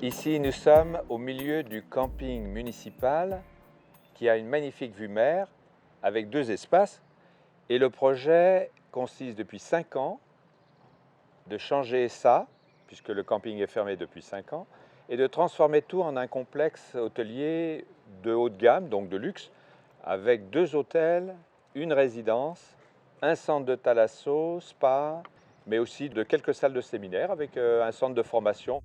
Ici, nous sommes au milieu du camping municipal qui a une magnifique vue mer avec 2 espaces. Et le projet consiste depuis 5 ans de changer ça, puisque le camping est fermé depuis 5 ans, et de transformer tout en un complexe hôtelier de haut de gamme, donc de luxe, avec 2 hôtels, une résidence, un centre de thalasso, spa, mais aussi de quelques salles de séminaire avec un centre de formation.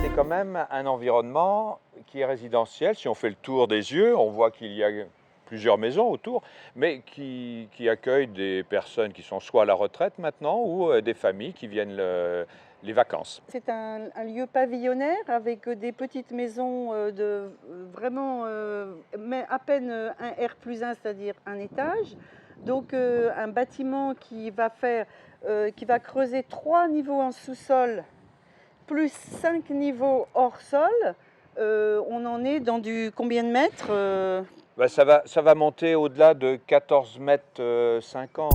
C'est quand même un environnement qui est résidentiel. Si on fait le tour des yeux, on voit qu'il y a plusieurs maisons autour, mais qui accueillent des personnes qui sont soit à la retraite maintenant ou des familles qui viennent les vacances. C'est un lieu pavillonnaire avec des petites maisons vraiment mais à peine un R+1, c'est-à-dire un étage. Donc un bâtiment qui va creuser 3 niveaux en sous-sol, plus 5 niveaux hors sol. On en est dans du combien de mètres Ça va monter au-delà de 14 mètres 50.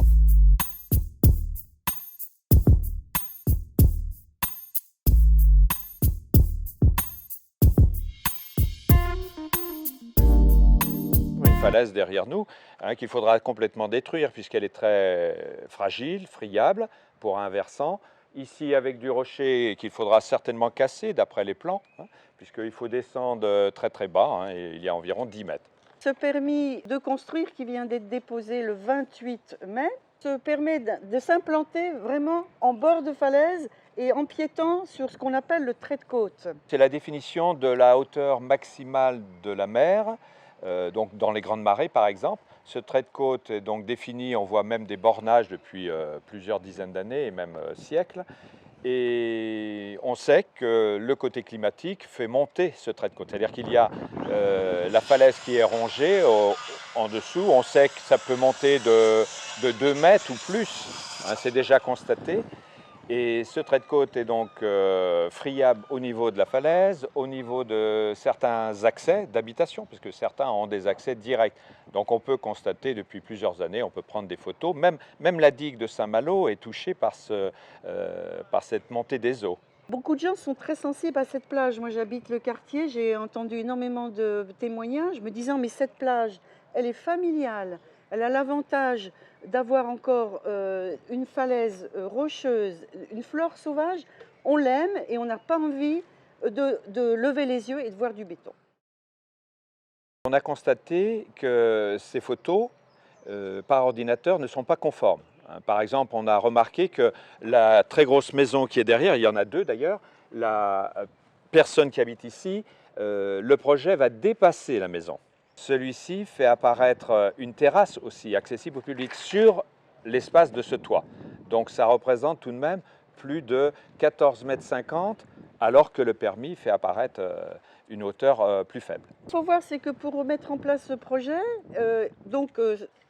Une falaise derrière nous qu'il faudra complètement détruire puisqu'elle est très fragile, friable pour un versant. Ici avec du rocher qu'il faudra certainement casser d'après les plans, puisqu'il faut descendre très très bas, et il y a environ 10 mètres. Ce permis de construire qui vient d'être déposé le 28 mai se permet de s'implanter vraiment en bord de falaise et empiétant sur ce qu'on appelle le trait de côte. C'est la définition de la hauteur maximale de la mer, donc dans les grandes marées par exemple. Ce trait de côte est donc défini, on voit même des bornages depuis plusieurs dizaines d'années et même siècles. Et on sait que le côté climatique fait monter ce trait de côte. C'est-à-dire qu'il y a la falaise qui est rongée en dessous. On sait que ça peut monter de 2 mètres ou plus. C'est déjà constaté. Et ce trait de côte est donc friable au niveau de la falaise, au niveau de certains accès d'habitation, puisque certains ont des accès directs. Donc on peut constater depuis plusieurs années, on peut prendre des photos. Même la digue de Saint-Malo est touchée par cette montée des eaux. Beaucoup de gens sont très sensibles à cette plage. Moi, j'habite le quartier, j'ai entendu énormément de témoignages me disant mais cette plage, elle est familiale. Elle a l'avantage d'avoir encore une falaise rocheuse, une flore sauvage. On l'aime et on n'a pas envie de lever les yeux et de voir du béton. On a constaté que ces photos par ordinateur ne sont pas conformes. Par exemple, on a remarqué que la très grosse maison qui est derrière, il y en a 2 d'ailleurs, la personne qui habite ici, le projet va dépasser la maison. Celui-ci fait apparaître une terrasse aussi accessible au public sur l'espace de ce toit. Donc ça représente tout de même plus de 14,50 mètres alors que le permis fait apparaître une hauteur plus faible. Ce qu'il faut voir, c'est que pour mettre en place ce projet,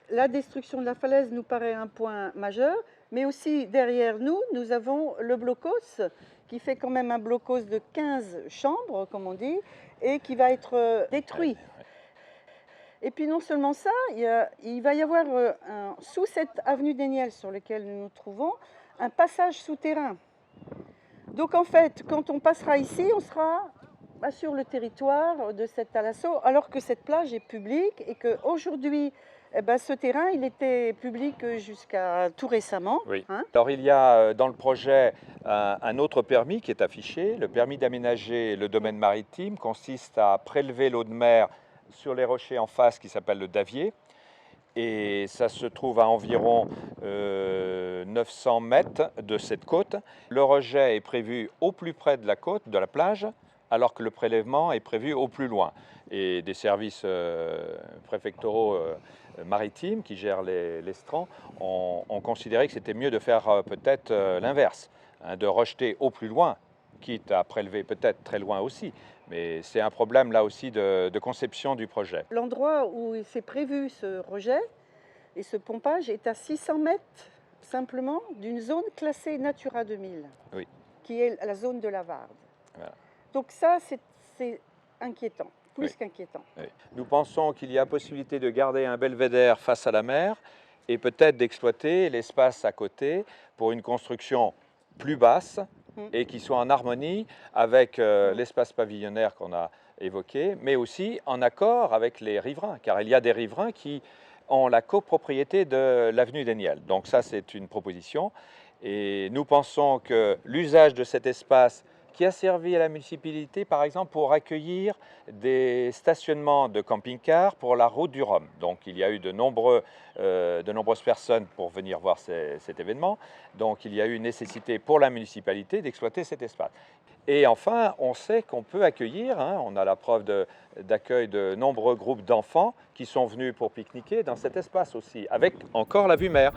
la destruction de la falaise nous paraît un point majeur, mais aussi derrière nous, nous avons le blocos, qui fait quand même un blocos de 15 chambres, comme on dit, et qui va être détruit. Et puis non seulement ça, il va y avoir sous cette avenue des Niels sur laquelle nous nous trouvons, un passage souterrain. Donc en fait, quand on passera ici, on sera sur le territoire de cette thalasso, alors que cette plage est publique et qu'aujourd'hui, ce terrain, il était public jusqu'à tout récemment. Oui. Alors il y a dans le projet un autre permis qui est affiché. Le permis d'aménager le domaine maritime consiste à prélever l'eau de mer sur les rochers en face qui s'appelle le Davier. Et ça se trouve à environ 900 mètres de cette côte. Le rejet est prévu au plus près de la côte, de la plage, alors que le prélèvement est prévu au plus loin. Et des services préfectoraux maritimes qui gèrent les strands ont considéré que c'était mieux de faire peut-être l'inverse, de rejeter au plus loin, quitte à prélever peut-être très loin aussi. Mais c'est un problème là aussi de conception du projet. L'endroit où c'est prévu ce rejet et ce pompage est à 600 mètres simplement d'une zone classée Natura 2000, oui, qui est la zone de la Varde. Voilà. Donc ça, c'est inquiétant. plus Oui. qu'inquiétant. Oui. Nous pensons qu'il y a possibilité de garder un belvédère face à la mer et peut-être d'exploiter l'espace à côté pour une construction plus basse et qui soit en harmonie avec l'espace pavillonnaire qu'on a évoqué, mais aussi en accord avec les riverains, car il y a des riverains qui ont la copropriété de l'avenue des Niels. Donc ça, c'est une proposition. Et nous pensons que l'usage de cet espace qui a servi à la municipalité, par exemple, pour accueillir des stationnements de camping-cars pour la route du Rhum. Donc il y a eu de nombreuses personnes pour venir voir cet événement. Donc il y a eu une nécessité pour la municipalité d'exploiter cet espace. Et enfin, on sait qu'on peut accueillir, on a la preuve d'accueil de nombreux groupes d'enfants qui sont venus pour pique-niquer dans cet espace aussi, avec encore la vue mer.